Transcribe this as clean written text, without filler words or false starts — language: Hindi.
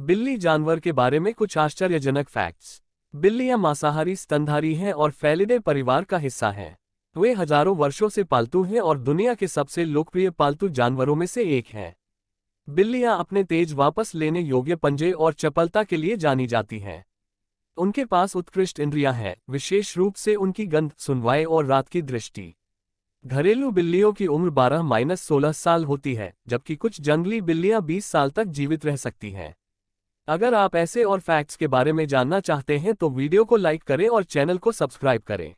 बिल्ली जानवर के बारे में कुछ आश्चर्यजनक फैक्ट्स। बिल्लियां मांसाहारी स्तनधारी हैं और फेलिडे परिवार का हिस्सा हैं। वे हजारों वर्षों से पालतू हैं और दुनिया के सबसे लोकप्रिय पालतू जानवरों में से एक हैं। बिल्लियां अपने तेज वापस लेने योग्य पंजे और चपलता के लिए जानी जाती हैं। उनके पास उत्कृष्ट इंद्रियां हैं, विशेष रूप से उनकी गंध, सुनवाई और रात की दृष्टि। घरेलू बिल्लियों की उम्र 12-16 साल होती है, जबकि कुछ जंगली बिल्लियां 20 साल तक जीवित रह सकती हैं। अगर आप ऐसे और फैक्ट्स के बारे में जानना चाहते हैं तो वीडियो को लाइक करें और चैनल को सब्सक्राइब करें।